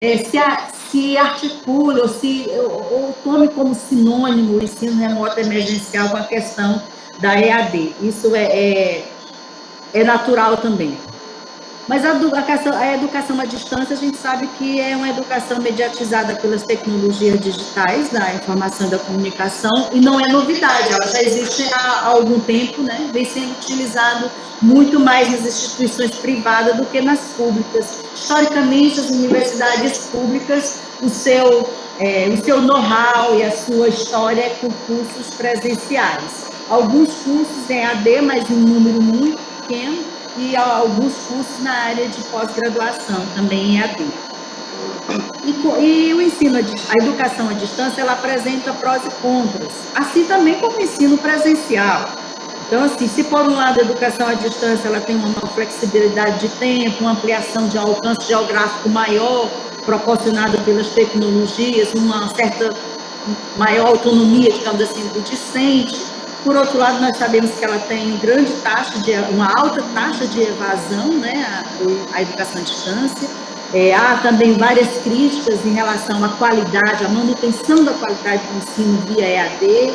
se articule ou tome como sinônimo o ensino remoto emergencial com a questão da EAD. Isso é natural também. Mas a educação à distância, a gente sabe que é uma educação mediatizada pelas tecnologias digitais, da informação e da comunicação, e não é novidade, ela já existe há algum tempo, né? Vem sendo utilizado muito mais nas instituições privadas do que nas públicas. Historicamente, as universidades públicas, o seu know-how e a sua história é com cursos presenciais. Alguns cursos em AD, mas em um número muito pequeno, e alguns cursos na área de pós-graduação, também em AD. E o ensino, a educação à distância, ela apresenta prós e contras, assim também como o ensino presencial. Então, assim, se por um lado a educação à distância ela tem uma flexibilidade de tempo, uma ampliação de alcance geográfico maior, proporcionada pelas tecnologias, uma certa maior autonomia, digamos assim, do discente. Por outro lado, nós sabemos que ela tem uma alta taxa de evasão, né, a educação à distância. Há também várias críticas em relação à qualidade, à manutenção da qualidade do ensino via EAD.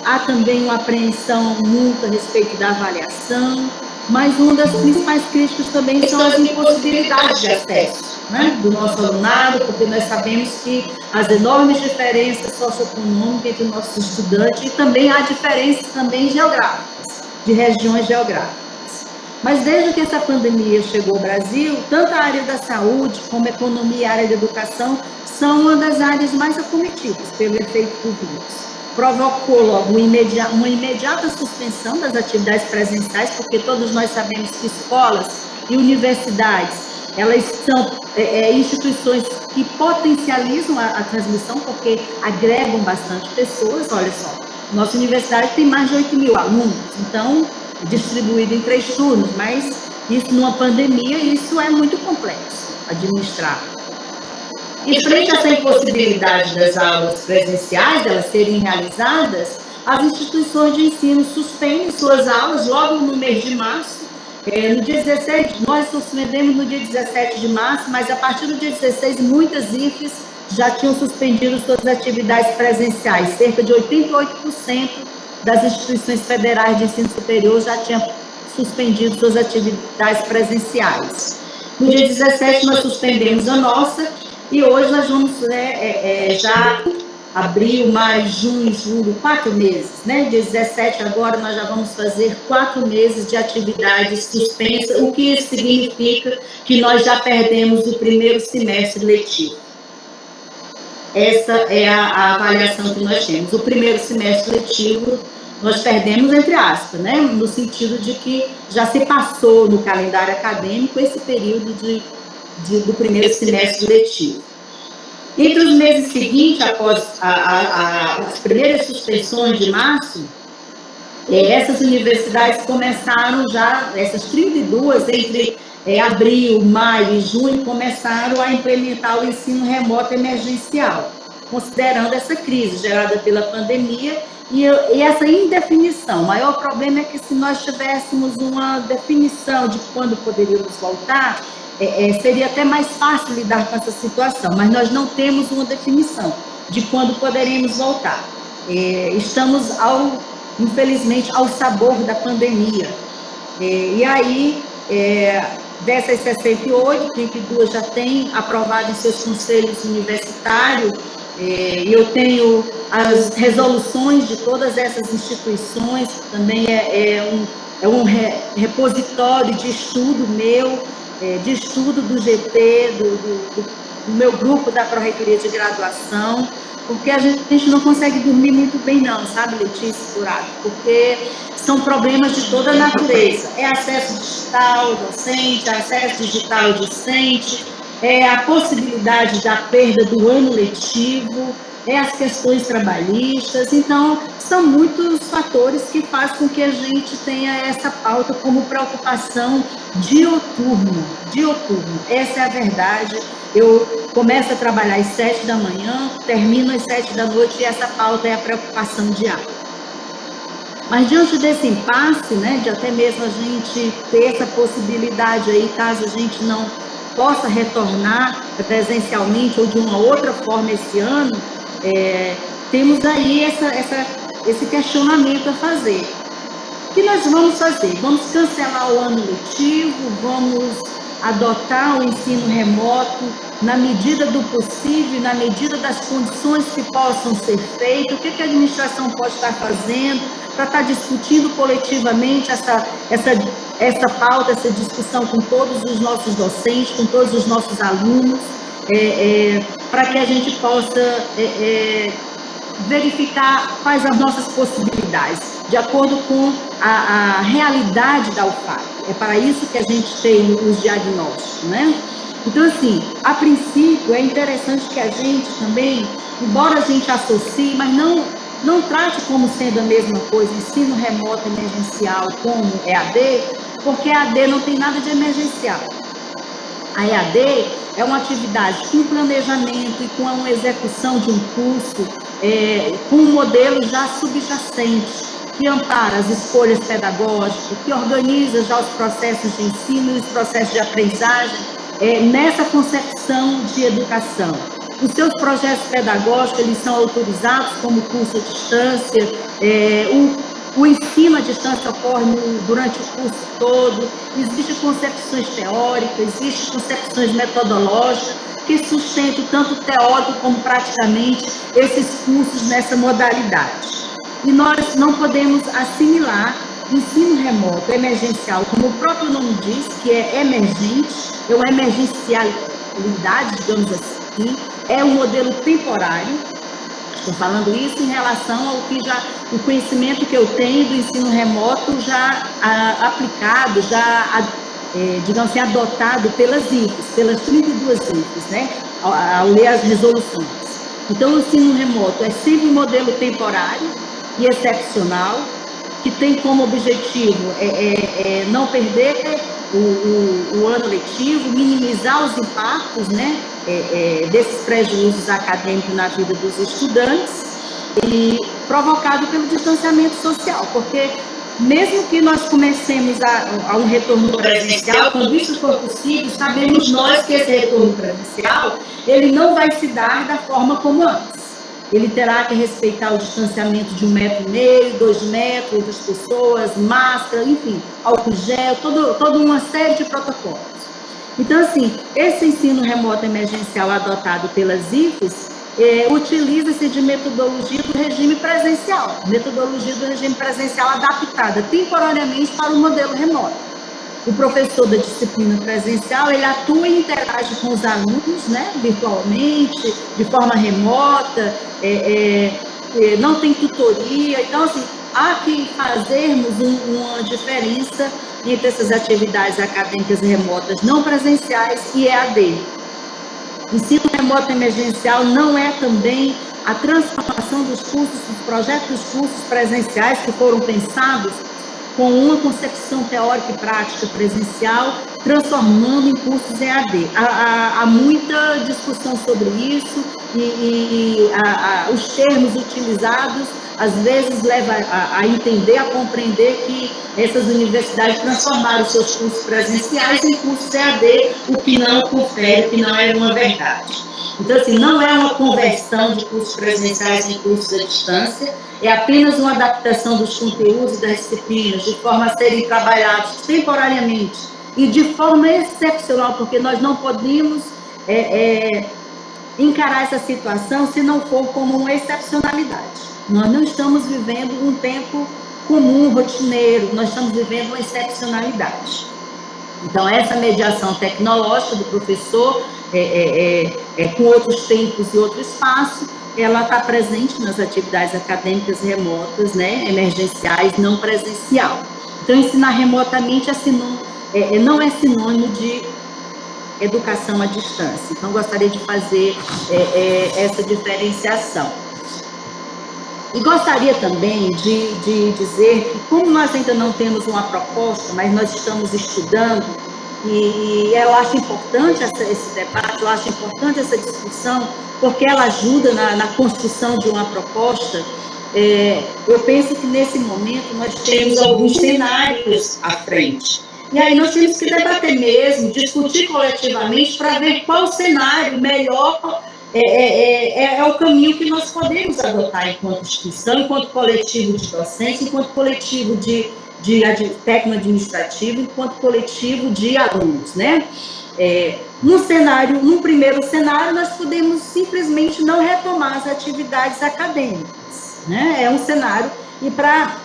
Há também uma apreensão muito a respeito da avaliação, mas uma das principais críticas também são as impossibilidades de acesso, né, do nosso alunado, porque nós sabemos que as enormes diferenças socioeconômicas entre nossos estudantes e também há diferenças também geográficas, de regiões geográficas. Mas desde que essa pandemia chegou ao Brasil, tanto a área da saúde como a economia e a área da educação são uma das áreas mais acometidas pelo efeito do vírus. Provocou logo uma imediata suspensão das atividades presenciais, porque todos nós sabemos que escolas e universidades, elas são instituições que potencializam a transmissão, porque agregam bastante pessoas. Olha só, nossa universidade tem mais de 8 mil alunos, então, distribuído em 3 turnos, mas isso numa pandemia, isso é muito complexo administrar. E frente a essa impossibilidade das aulas presenciais, elas serem realizadas, as instituições de ensino suspendem suas aulas logo no mês de março. No dia 16, nós suspendemos no dia 17 de março, mas a partir do dia 16, muitas IFES já tinham suspendido suas atividades presenciais. Cerca de 88% das instituições federais de ensino superior já tinham suspendido suas atividades presenciais. No dia 17, nós suspendemos a nossa, e hoje nós vamos já abril, maio, junho, julho, 4 meses, né? Dia 17 agora nós já vamos fazer 4 meses de atividades suspensas, o que isso significa que nós já perdemos o primeiro semestre letivo. Essa é a avaliação que nós temos. O primeiro semestre letivo nós perdemos, entre aspas, né? No sentido de que já se passou no calendário acadêmico esse período do primeiro semestre letivo. Entre os meses seguintes, após as primeiras suspensões de março, essas universidades começaram já, essas 32, entre abril, maio e junho, começaram a implementar o ensino remoto emergencial, considerando essa crise gerada pela pandemia e essa indefinição. O maior problema é que se nós tivéssemos uma definição de quando poderíamos voltar, seria até mais fácil lidar com essa situação, mas nós não temos uma definição de quando poderíamos voltar. Estamos, infelizmente, ao sabor da pandemia. E aí, dessas 68, 32 já têm aprovado em seus conselhos universitários, eu tenho as resoluções de todas essas instituições, também um repositório de estudo meu, de estudo do GT, do meu grupo da Pró-Reitoria de Graduação, porque a gente não consegue dormir muito bem não, sabe, Letícia Curado? Porque são problemas de toda a natureza. É acesso digital docente, acesso digital discente, a possibilidade da perda do ano letivo, as questões trabalhistas. Então, são muitos fatores que fazem com que a gente tenha essa pauta como preocupação dioturna. Essa é a verdade. Eu começo a trabalhar às 7 da manhã, termino às 7 da noite e essa pauta é a preocupação diária. Mas diante desse impasse, né, de até mesmo a gente ter essa possibilidade aí, caso a gente não possa retornar presencialmente ou de uma outra forma esse ano, temos aí esse questionamento a fazer. O que nós vamos fazer? Vamos cancelar o ano letivo, vamos adotar o ensino remoto na medida do possível, na medida das condições que possam ser feitas, o que a administração pode estar fazendo para estar discutindo coletivamente essa pauta, essa discussão com todos os nossos docentes, com todos os nossos alunos, para que a gente possa verificar quais as nossas possibilidades, de acordo com a realidade da UFAP. É para isso que a gente tem os diagnósticos, né? Então, assim, a princípio, é interessante que a gente também, embora a gente associe, mas não trate como sendo a mesma coisa, ensino remoto emergencial como EAD, porque EAD não tem nada de emergencial. A EAD é uma atividade com planejamento e com uma execução de um curso com um modelo já subjacente, que ampara as escolhas pedagógicas, que organiza já os processos de ensino e os processos de aprendizagem nessa concepção de educação. Os seus projetos pedagógicos, eles são autorizados como curso à distância, o ensino à distância ocorre durante o curso todo, existem concepções teóricas, existem concepções metodológicas que sustentam tanto teórico como praticamente esses cursos nessa modalidade. E nós não podemos assimilar ensino remoto emergencial, como o próprio nome diz, que é emergente, é uma emergencialidade, digamos assim, é um modelo temporário. Estou falando isso em relação ao que o conhecimento que eu tenho do ensino remoto já aplicado, digamos assim, adotado pelas IFES, pelas 32 IFES, né, ao ler as resoluções. Então, o ensino remoto é sempre um modelo temporário e excepcional, que tem como objetivo não perder o ano letivo, minimizar os impactos, né, desses prejuízos acadêmicos na vida dos estudantes e provocado pelo distanciamento social, porque mesmo que nós comecemos a um retorno presencial, quando isso for possível, sabemos nós que esse retorno presencial, ele não vai se dar da forma como antes. Ele terá que respeitar o distanciamento de 1,5 metro, 2 metros entre as pessoas, máscara, enfim, álcool gel, toda uma série de protocolos. Então, assim, esse ensino remoto emergencial adotado pelas IFES utiliza-se de metodologia do regime presencial, adaptada temporariamente para o modelo remoto. O professor da disciplina presencial, ele atua e interage com os alunos, né, virtualmente, de forma remota, não tem tutoria. Então, assim, há que fazermos uma diferença entre essas atividades acadêmicas remotas não presenciais e EAD. Ensino remoto emergencial não é também a transformação dos cursos, dos projetos dos cursos presenciais que foram pensados com uma concepção teórica e prática presencial, transformando em cursos EAD. Há muita discussão sobre isso e os termos utilizados, às vezes, levam a entender, a compreender que essas universidades transformaram seus cursos presenciais em cursos EAD, o que não confere, o que não é uma verdade. Então, assim, não é uma conversão de cursos presenciais em cursos à distância, é apenas uma adaptação dos conteúdos das disciplinas de forma a serem trabalhados temporariamente e de forma excepcional, porque nós não podemos encarar essa situação se não for como uma excepcionalidade. Nós não estamos vivendo um tempo comum, rotineiro, nós estamos vivendo uma excepcionalidade. Então, essa mediação tecnológica do professor, com outros tempos e outro espaço, ela está presente nas atividades acadêmicas remotas, né, emergenciais, não presencial. Então, ensinar remotamente não é sinônimo de educação à distância. Então, gostaria de fazer essa diferenciação. E gostaria também de dizer que, como nós ainda não temos uma proposta, mas nós estamos estudando, e eu acho importante esse debate, eu acho importante essa discussão, porque ela ajuda na construção de uma proposta. Eu penso que, nesse momento, nós temos alguns cenários à frente. E aí nós temos que debater mesmo, discutir coletivamente para ver qual cenário melhor é o caminho que nós podemos adotar enquanto instituição, enquanto coletivo de docentes, enquanto coletivo de técnico administrativo, enquanto coletivo de alunos, né? Num primeiro cenário, nós podemos simplesmente não retomar as atividades acadêmicas, né? É um cenário, e para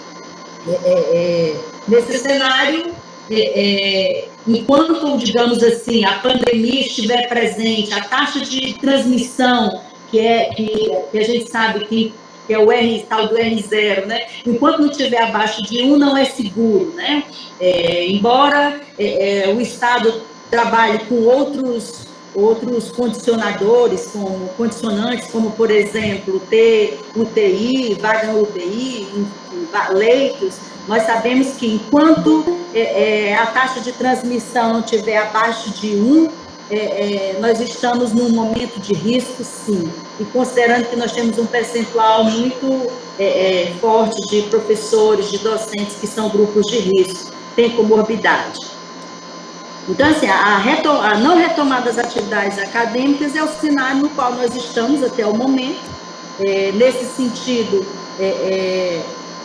nesse cenário, enquanto, digamos assim, a pandemia estiver presente, a taxa de transmissão, que a gente sabe que é o tal do R0, né? Enquanto não estiver abaixo de 1, não é seguro, né? Embora o Estado trabalhe com outros condicionadores, como condicionantes, como, por exemplo, ter UTI, vaga no UTI, leitos, nós sabemos que enquanto a taxa de transmissão não estiver abaixo de 1, nós estamos num momento de risco, sim. E considerando que nós temos um percentual muito forte de professores, de docentes que são grupos de risco, tem comorbidade. Então, assim, a não retomada das atividades acadêmicas é o cenário no qual nós estamos até o momento. Nesse sentido,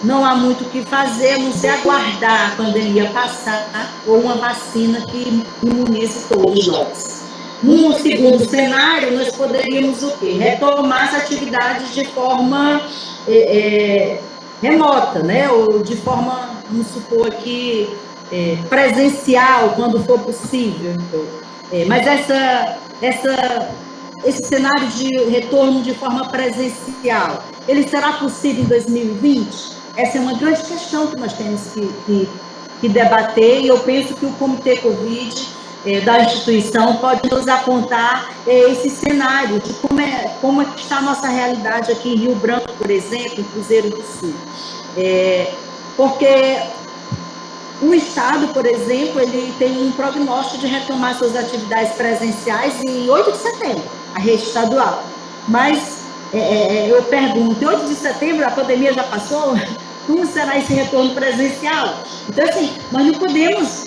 não há muito o que fazer, a não ser aguardar a pandemia passar ou uma vacina que imunize todos nós. Num segundo cenário, nós poderíamos o quê? Retomar as atividades de forma remota, né? Ou de forma, vamos supor aqui, presencial, quando for possível. Mas esse cenário de retorno de forma presencial, ele será possível em 2020? Essa é uma grande questão que nós temos que debater, e eu penso que o Comitê Covid da instituição pode nos apontar esse cenário de como que está a nossa realidade aqui em Rio Branco, por exemplo, em Cruzeiro do Sul. Porque o Estado, por exemplo, ele tem um prognóstico de retomar suas atividades presenciais em 8 de setembro, a rede estadual. Mas eu pergunto, em 8 de setembro a pandemia já passou? Como será esse retorno presencial? Então, assim, nós não podemos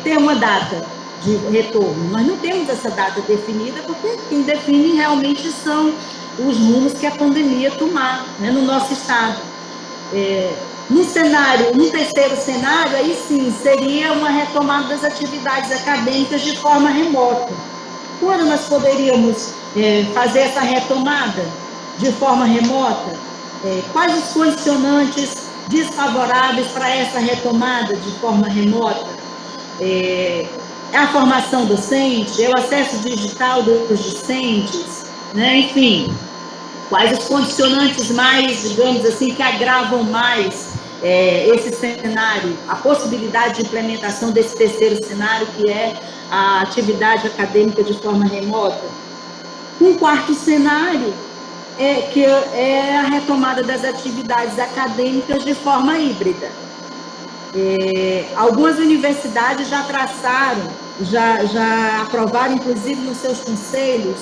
ter uma data de retorno. Nós não temos essa data definida, porque quem define realmente são os rumos que a pandemia tomar, né, no nosso Estado. No terceiro cenário, aí sim, seria uma retomada das atividades acadêmicas de forma remota. Quando nós poderíamos fazer essa retomada de forma remota? Quais os condicionantes desfavoráveis para essa retomada de forma remota? É a formação docente? É o acesso digital dos docentes? Né? Enfim, quais os condicionantes mais, digamos assim, que agravam mais esse cenário, a possibilidade de implementação desse terceiro cenário, que é a atividade acadêmica de forma remota? Um quarto cenário que é a retomada das atividades acadêmicas de forma híbrida. Algumas universidades já traçaram, já aprovaram, inclusive nos seus conselhos,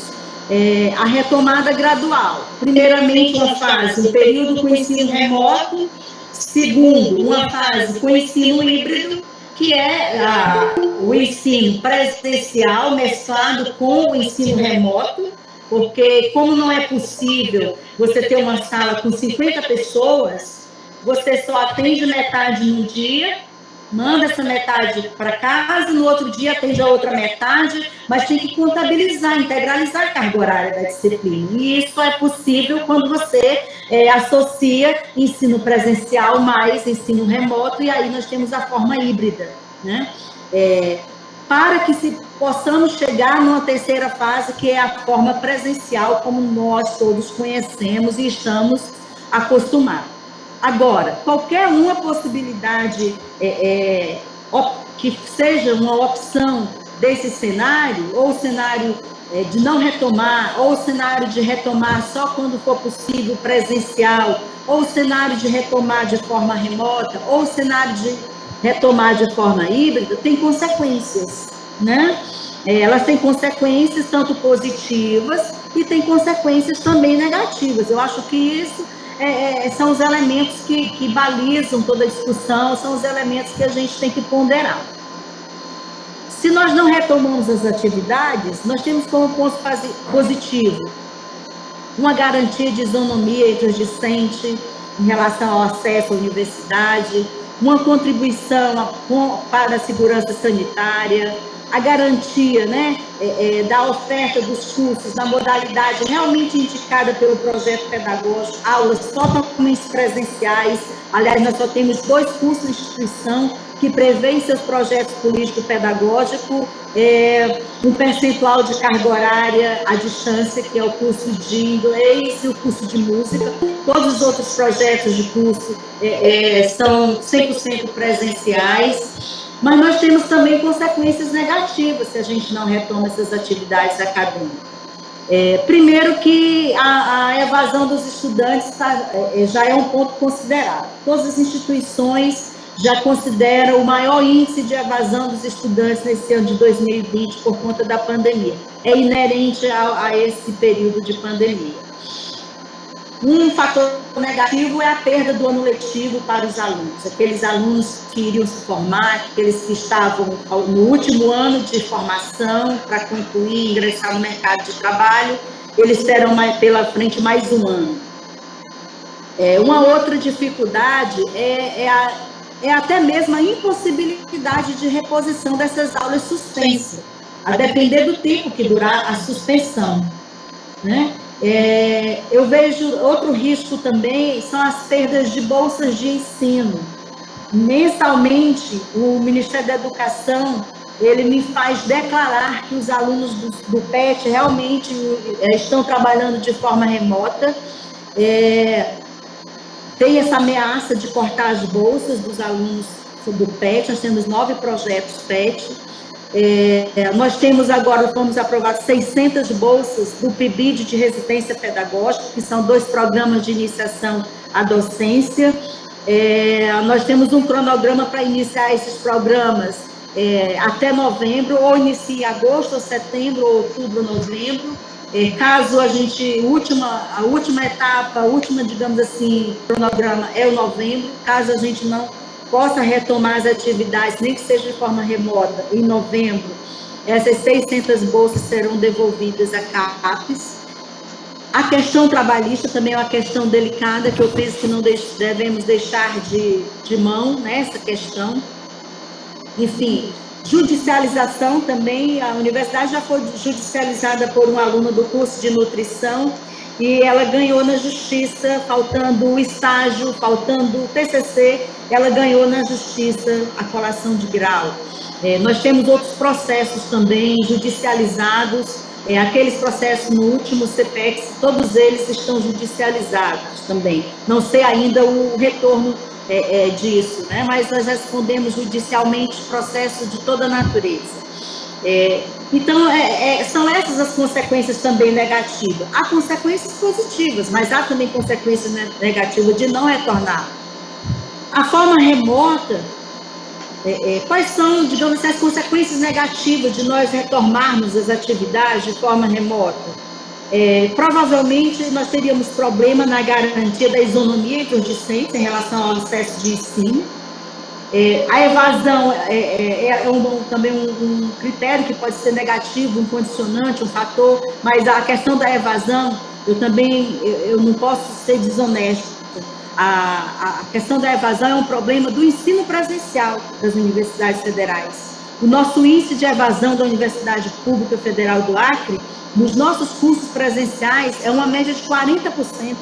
a retomada gradual. Primeiramente, uma fase, um período com ensino remoto. Segundo, uma fase com ensino híbrido, que é o ensino presencial mesclado com o ensino remoto, porque como não é possível você ter uma sala com 50 pessoas, você só atende metade num dia, manda essa metade para casa, no outro dia atende a outra metade, mas tem que contabilizar, integralizar a carga horária da disciplina. E isso é possível quando você associa ensino presencial mais ensino remoto, e aí nós temos a forma híbrida, né? Para que possamos chegar numa terceira fase, que é a forma presencial, como nós todos conhecemos e estamos acostumados. Agora, qualquer uma possibilidade que seja uma opção desse cenário, ou o cenário de não retomar, ou o cenário de retomar só quando for possível presencial, ou o cenário de retomar de forma remota, ou o cenário de retomar de forma híbrida, tem consequências, né? Elas têm consequências tanto positivas e têm consequências também negativas. Eu acho que isso são os elementos que balizam toda a discussão, são os elementos que a gente tem que ponderar. Se nós não retomamos as atividades, nós temos como ponto positivo uma garantia de isonomia entre os discentes em relação ao acesso à universidade, uma contribuição para a segurança sanitária, a garantia, né, da oferta dos cursos na modalidade realmente indicada pelo projeto pedagógico, aulas totalmente presenciais. Aliás, nós só temos 2 cursos de instituição que prevêem seus projetos político-pedagógicos, um percentual de carga horária à distância, que é o curso de inglês e o curso de música. Todos os outros projetos de curso são 100% presenciais, mas nós temos também consequências negativas se a gente não retoma essas atividades acadêmicas. Primeiro que a evasão dos estudantes já é um ponto considerável. Todas as instituições já consideram o maior índice de evasão dos estudantes nesse ano de 2020 por conta da pandemia. É inerente a esse período de pandemia. Um fator negativo é a perda do ano letivo para os alunos. Aqueles alunos que iriam se formar, aqueles que estavam no último ano de formação para concluir, ingressar no mercado de trabalho, eles terão pela frente mais um ano. Uma outra dificuldade é até mesmo a impossibilidade de reposição dessas aulas suspensas, a depender do tempo que durar a suspensão, né? Eu vejo outro risco também, são as perdas de bolsas de ensino. Mensalmente, o Ministério da Educação, ele me faz declarar que os alunos do PET realmente estão trabalhando de forma remota. Tem essa ameaça de cortar as bolsas dos alunos do PET, nós temos 9 projetos PET. Nós temos agora, fomos aprovados 600 bolsas do PIBID de residência pedagógica, que são 2 programas de iniciação à docência. Nós temos um cronograma para iniciar esses programas até novembro, ou inicia em agosto, ou setembro, ou outubro, novembro. Caso a gente, a última etapa, digamos assim, cronograma é o novembro, caso a gente não possa retomar as atividades, nem que seja de forma remota, em novembro, essas 600 bolsas serão devolvidas à CAPES. A questão trabalhista também é uma questão delicada, que eu penso que não devemos deixar de mão nessa questão. Enfim, judicialização também, a universidade já foi judicializada por uma aluna do curso de nutrição, e ela ganhou na justiça, faltando o estágio, faltando o TCC, ela ganhou na justiça a colação de grau. Nós temos outros processos também judicializados, aqueles processos no último CPEX, todos eles estão judicializados também. Não sei ainda o retorno disso, né? Mas nós respondemos judicialmente processos de toda a natureza. Então, são essas as consequências também negativas. Há consequências positivas, mas há também consequências negativas de não retornar. A forma remota, quais são, digamos assim, as consequências negativas de nós retomarmos as atividades de forma remota? Provavelmente nós teríamos problema na garantia da isonomia entre os discentes em relação ao acesso de ensino. A evasão também um critério que pode ser negativo, um condicionante, um fator, mas a questão da evasão, eu não posso ser desonesto. A questão da evasão é um problema do ensino presencial das universidades federais. O nosso índice de evasão da Universidade Pública Federal do Acre, nos nossos cursos presenciais, é uma média de 40%.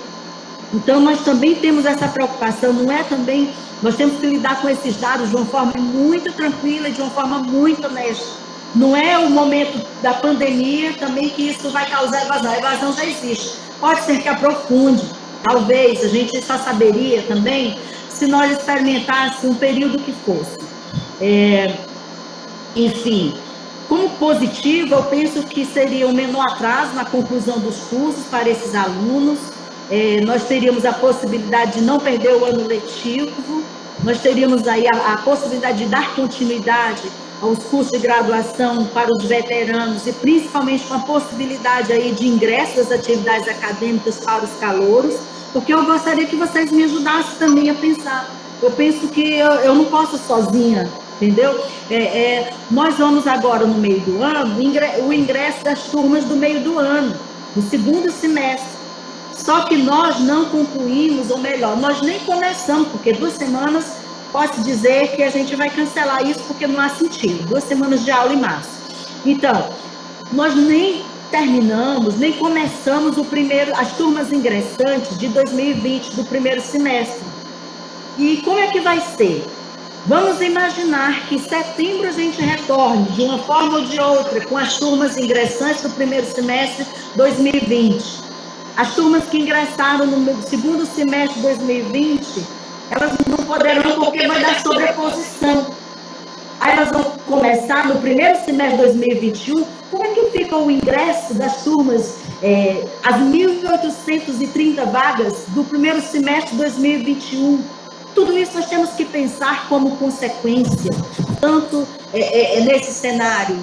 Então, nós também temos essa preocupação, não é também... Nós temos que lidar com esses dados de uma forma muito tranquila e de uma forma muito honesta. Não é o momento da pandemia também que isso vai causar evasão. A evasão já existe. Pode ser que aprofunde. Talvez a gente só saberia também se nós experimentássemos um período que fosse. Enfim, como positivo, eu penso que seria um menor atraso na conclusão dos cursos para esses alunos. Nós teríamos a possibilidade de não perder o ano letivo, nós teríamos aí a possibilidade de dar continuidade aos cursos de graduação para os veteranos e principalmente com a possibilidade aí de ingresso das atividades acadêmicas para os calouros, porque eu gostaria que vocês me ajudassem também a pensar. Eu penso que eu não posso sozinha entendeu? Nós vamos agora, no meio do ano, o ingresso das turmas do meio do ano, no segundo semestre. Só que nós não concluímos, ou melhor, nós nem começamos, porque 2 semanas, posso dizer que a gente vai cancelar isso, porque não há sentido. 2 semanas de aula em março. Então, nós nem terminamos, nem começamos as turmas ingressantes de 2020, do primeiro semestre. E como é que vai ser? Vamos imaginar que em setembro a gente retorne, de uma forma ou de outra, com as turmas ingressantes do primeiro semestre 2020. As turmas que ingressaram no segundo semestre de 2020, elas não poderão, porque vai dar sobreposição. Aí elas vão começar no primeiro semestre de 2021. Como é que fica o ingresso das turmas, as 1.830 vagas do primeiro semestre de 2021? Tudo isso nós temos que pensar como consequência, tanto nesse cenário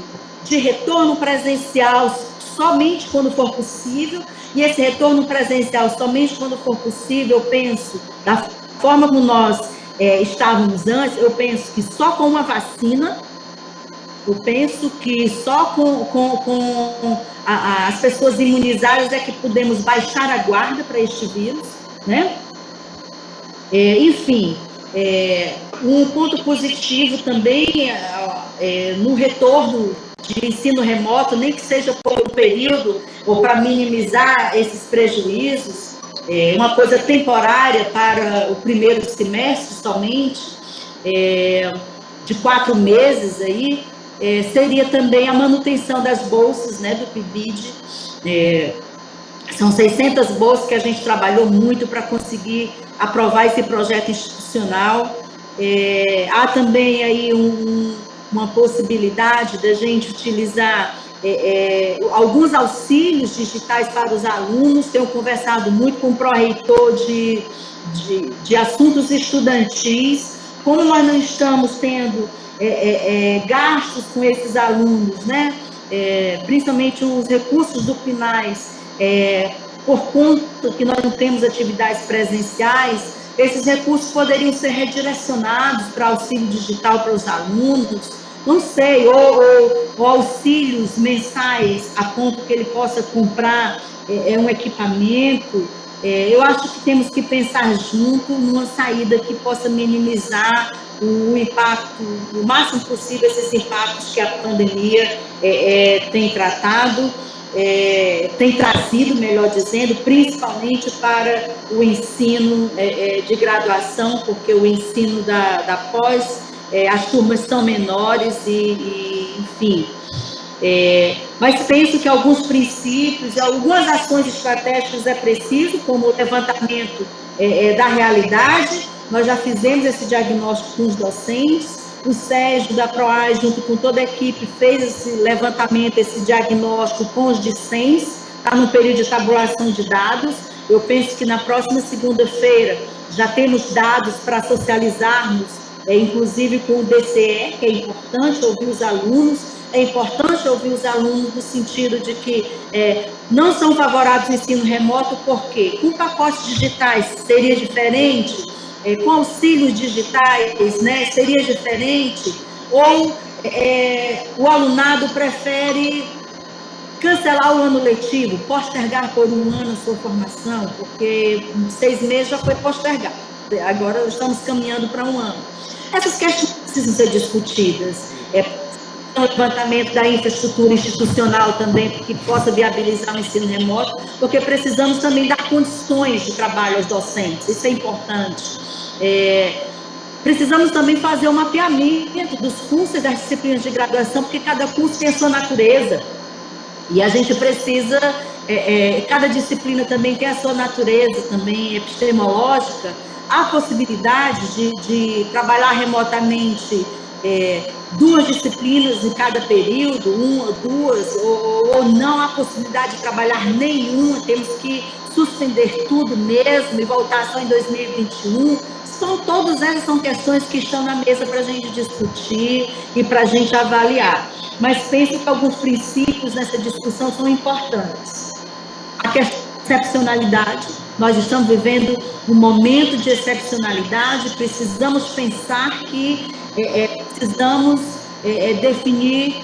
de retorno presencial somente quando for possível, e esse retorno presencial somente quando for possível, eu penso, da forma como nós estávamos antes, eu penso que só com uma vacina, eu penso que só com as pessoas imunizadas é que podemos baixar a guarda para este vírus, né? Enfim, um ponto positivo também no retorno de ensino remoto, nem que seja por um período, ou para minimizar esses prejuízos, uma coisa temporária para o primeiro semestre somente, de 4 meses aí, seria também a manutenção das bolsas, né, do PIBID. São 600 bolsas que a gente trabalhou muito para conseguir aprovar esse projeto institucional. Há também aí uma possibilidade da gente utilizar alguns auxílios digitais para os alunos. Tenho conversado muito com o pró-reitor de assuntos estudantis. Como nós não estamos tendo gastos com esses alunos, né? Principalmente os recursos do PNAES, por conta que nós não temos atividades presenciais, esses recursos poderiam ser redirecionados para auxílio digital para os alunos, não sei, ou auxílios mensais, a ponto que ele possa comprar um equipamento. Eu acho que temos que pensar junto numa saída que possa minimizar o impacto, o máximo possível, esses impactos que a pandemia tem tratado, tem trazido, melhor dizendo, principalmente para o ensino de graduação, porque o ensino da pós, as turmas são menores enfim. Mas penso que alguns princípios, algumas ações estratégicas é preciso, como o levantamento da realidade. Nós já fizemos esse diagnóstico com os docentes, o Sérgio da PROAI, junto com toda a equipe, fez esse levantamento, esse diagnóstico com os discentes, está no período de tabulação de dados. Eu penso que na próxima segunda-feira já temos dados para socializarmos, inclusive com o DCE, que é importante ouvir os alunos. É importante ouvir os alunos no sentido de que não são favoráveis ao ensino remoto, porque com pacotes digitais seria diferente, com auxílios digitais, né, seria diferente, ou o alunado prefere cancelar o ano letivo, postergar por um ano a sua formação, porque 6 meses já foi postergado, agora estamos caminhando para um ano. Essas questões precisam ser discutidas. O levantamento da infraestrutura institucional também, que possa viabilizar o ensino remoto, porque precisamos também dar condições de trabalho aos docentes, isso é importante. Precisamos também fazer o mapeamento dos cursos e das disciplinas de graduação, porque cada curso tem a sua natureza, e a gente precisa, cada disciplina também tem a sua natureza também epistemológica. Há possibilidade de trabalhar remotamente 2 disciplinas em cada período, 1 ou 2, ou não há possibilidade de trabalhar nenhuma, temos que suspender tudo mesmo e voltar só em 2021. Todas essas são questões que estão na mesa para a gente discutir e para a gente avaliar. Mas penso que alguns princípios nessa discussão são importantes. A questão da excepcionalidade. Nós estamos vivendo um momento de excepcionalidade, precisamos pensar que precisamos definir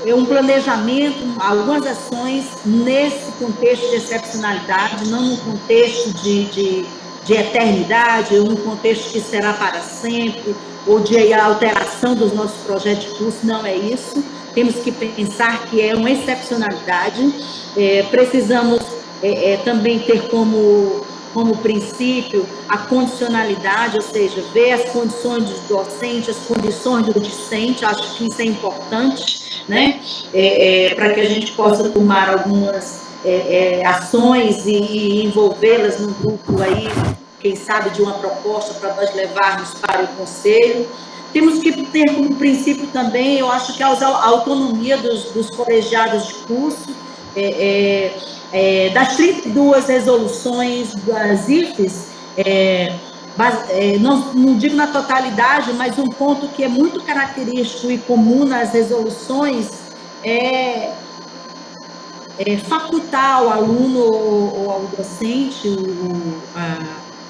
um planejamento, algumas ações nesse contexto de excepcionalidade, não num contexto de eternidade, ou num contexto que será para sempre, ou de alteração dos nossos projetos de curso, não é isso. Temos que pensar que é uma excepcionalidade, precisamos também ter como princípio a condicionalidade, ou seja, ver as condições do docente, as condições do discente, acho que isso é importante, né? Para que a gente possa tomar algumas ações e envolvê-las num grupo aí, quem sabe, de uma proposta para nós levarmos para o conselho. Temos que ter como princípio também, eu acho que a autonomia dos colegiados de curso, das 32 resoluções das IFES, não digo na totalidade, mas um ponto que é muito característico e comum nas resoluções é facultar ao aluno ou ao docente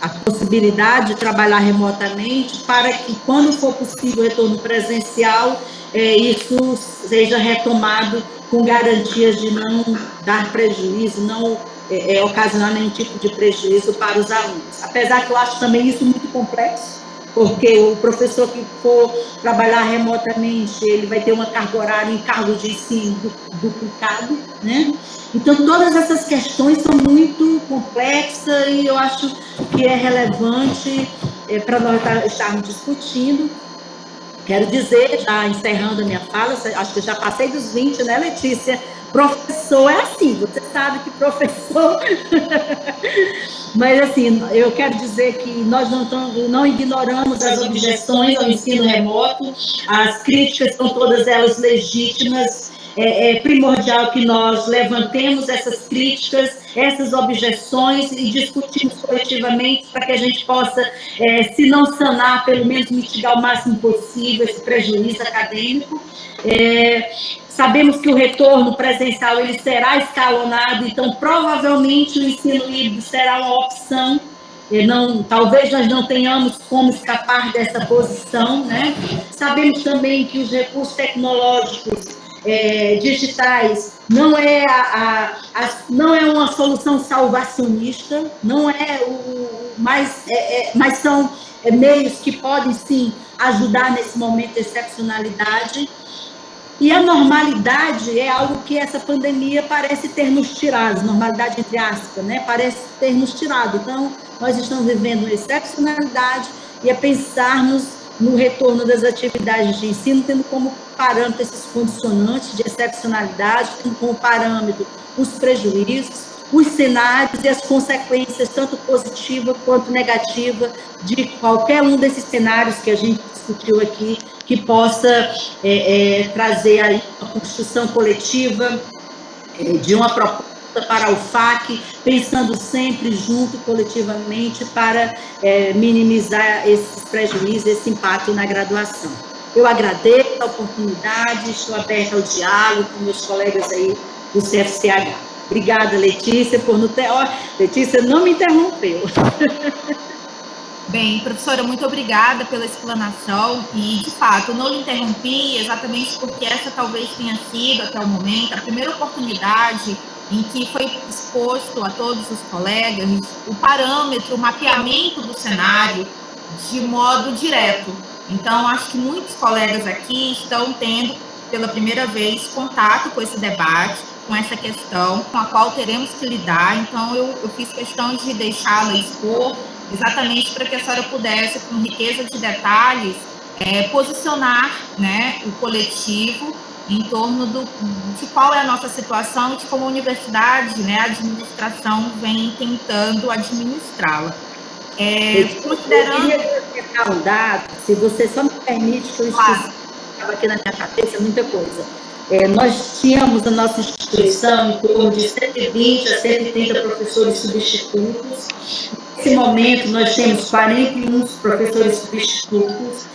a possibilidade de trabalhar remotamente para que, quando for possível o retorno presencial, isso seja retomado com garantias de não dar prejuízo, não ocasionar nenhum tipo de prejuízo para os alunos. Apesar que eu acho também isso muito complexo, porque o professor que for trabalhar remotamente, ele vai ter uma carga horária em cargo de ensino duplicado, né? Então, todas essas questões são muito complexas e eu acho que é relevante para nós estarmos discutindo. Quero dizer, já encerrando a minha fala, acho que já passei dos 20, né, Letícia? Professor é assim, você sabe que professor... Mas, assim, eu quero dizer que nós não ignoramos as objeções ao ensino remoto, as críticas são todas elas legítimas, é primordial que nós levantemos essas críticas, essas objeções e discutimos coletivamente para que a gente possa, se não sanar, pelo menos mitigar o máximo possível esse prejuízo acadêmico. Sabemos que o retorno presencial ele será escalonado, então provavelmente o ensino híbrido será uma opção. Talvez nós não tenhamos como escapar dessa posição, né? Sabemos também que os recursos tecnológicos digitais não é uma solução salvacionista, não é mas são meios que podem sim ajudar nesse momento de excepcionalidade. E a normalidade é algo que essa pandemia parece ter nos tirado, normalidade entre aspas, né? Parece ter nos tirado. Então, nós estamos vivendo uma excepcionalidade e pensarmos no retorno das atividades de ensino, tendo como parâmetro esses condicionantes de excepcionalidade, tendo como parâmetro os prejuízos, os cenários e as consequências, tanto positiva quanto negativa, de qualquer um desses cenários que a gente discutiu aqui, que possa trazer aí uma construção coletiva de uma proposta para a UFAC, pensando sempre junto, coletivamente, para minimizar esses prejuízos, esse impacto na graduação. Eu agradeço a oportunidade, estou aberta ao diálogo com meus colegas aí do CFCH. Obrigada, Letícia, por não ter... Letícia não me interrompeu. Bem, professora, muito obrigada pela explanação e, de fato, não lhe interrompi exatamente porque essa talvez tenha sido, até o momento, a primeira oportunidade em que foi exposto a todos os colegas o parâmetro, o mapeamento do cenário de modo direto. Então, acho que muitos colegas aqui estão tendo, pela primeira vez, contato com esse debate, com essa questão, com a qual teremos que lidar. Então, eu fiz questão de deixá-la expor, exatamente para que a senhora pudesse, com riqueza de detalhes, posicionar, né, o coletivo em torno de qual é a nossa situação e de como a universidade, né, a administração vem tentando administrá-la. Considerando... Eu queria destacar um dado, se você só me permite, que eu esqueci, estava aqui na minha cabeça, muita coisa. Nós tínhamos a nossa instituição em torno de 120 a 130 professores substitutos. Nesse momento, nós temos 41 professores substitutos.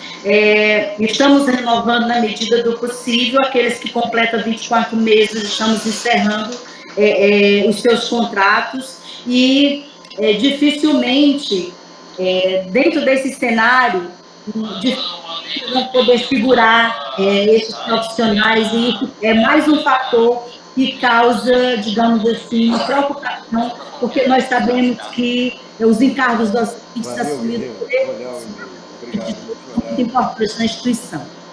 Estamos renovando, na medida do possível, aqueles que completam 24 meses, estamos encerrando os seus contratos e dificilmente, dentro desse cenário, não poder segurar esses profissionais, e isso é mais um fator que causa, digamos assim, preocupação, porque nós sabemos que os encargos docentes assumidos por eles são muito importantes na instituição.